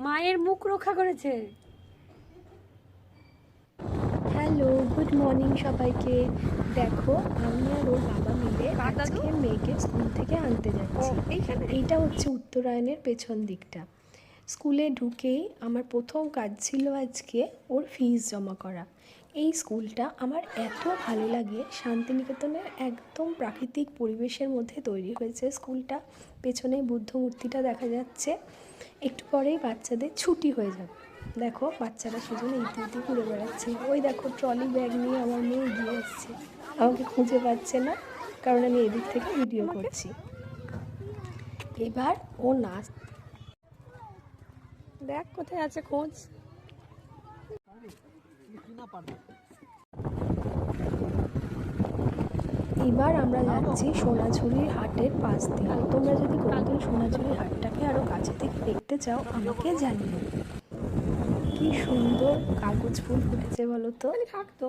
মায়ের মুখ রক্ষা করেছে। হ্যালো, গুড মর্নিং সবাইকে। দেখো, আমি আর ওর বাবা মিলে আজকে মেয়েকে স্কুল থেকে আনতে যাচ্ছি। এইটা হচ্ছে উত্তরায়ণের পেছন দিকটা। স্কুলে ঢুকেই আমার প্রথম কাজ ছিল আজকে ওর ফিস জমা করা। এই স্কুলটা আমার এত ভালো লাগে, শান্তিনিকেতনের একদম প্রাকৃতিক পরিবেশের মধ্যে তৈরি হয়েছে স্কুলটা। পেছনে বুদ্ধ মূর্তিটা দেখা যাচ্ছে। একটু পরেই বাচ্চাদের ছুটি হয়ে যাবে। দেখো বাচ্চারা সেজন্য ইতি ঘুরে বেড়াচ্ছে। ওই দেখো ট্রলি ব্যাগ নিয়ে আমার মেয়ে এগিয়ে আসছে, আমাকে খুঁজে পাচ্ছে না কারণ আমি এদিক থেকে ভিডিও করছি। এবার ও নাচ, দেখ কোথায় আছে খোঁজ। এবার আমরা যাচ্ছি সোনাঝুরির হাটের পাশ দিয়ে। তোমরা যদি কোনোদিন সোনাঝুরির হাটটাকে আরও কাছে থেকে দেখতে চাও আমাকে জানিও। কি সুন্দর কাগজ ফুল ফুটেছে বলো তো। থাকতো।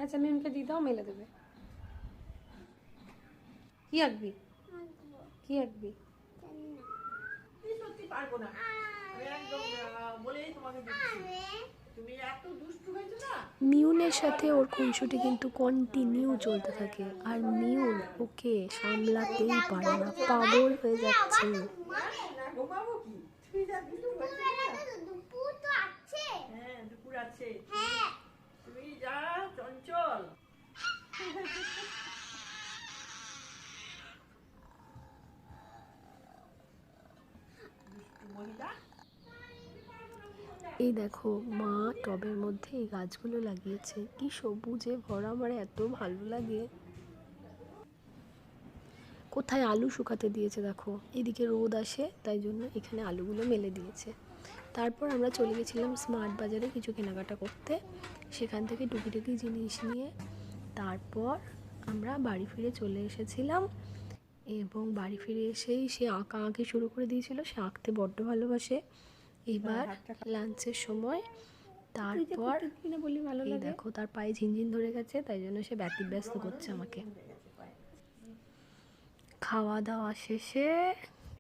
আচ্ছা মিমকে দিয়ে দাও, মেলে দেবে। কি আঁকবি? কি আঁকবি? পারবো না, আমি একদম বলেই তোমাকে দিচ্ছি, তুমি এত দুষ্টু হয়েছো না। মিউনের সাথে ওর খুনসুটি কিন্তু কন্টিনিউ চলতে থাকে, আর মিউন ওকে সামলাতেই পারে না, পাগল হয়ে যাচ্ছে। ঘুমাবো কি, তুমি যা দুষ্টু হয়েছো না। দুপুর তো আছে, হ্যাঁ দুপুর আছে, তুমি যা চঞ্চল। দুষ্টু মহিলা। এই দেখো মা টবের মধ্যে এই গাছগুলো লাগিয়েছে, কি সবুজে ভরা, আমার এত ভালো লাগে। কোথায় আলু শুকাতে দিয়েছে দেখো, এদিকে রোদ আসে তাই জন্য এখানে আলুগুলো মেলে দিয়েছে। তারপর আমরা চলে গেছিলাম স্মার্ট বাজারে কিছু কেনাকাটা করতে। সেখান থেকে টুকিটাকি জিনিস নিয়ে তারপর আমরা বাড়ি ফিরে চলে এসেছিলাম। এবং বাড়ি ফিরে এসেই সে আঁকি শুরু করে দিয়েছিল, সে আঁকতে বড্ড ভালোবাসে। এবার লাঞ্চের সময় তারপর এই দেখো তার পায়ে ঝিনঝিন ধরে গেছে, তাই জন্য সে ব্যতিব্যস্ত করছে আমাকে। খাওয়া দাওয়া শেষে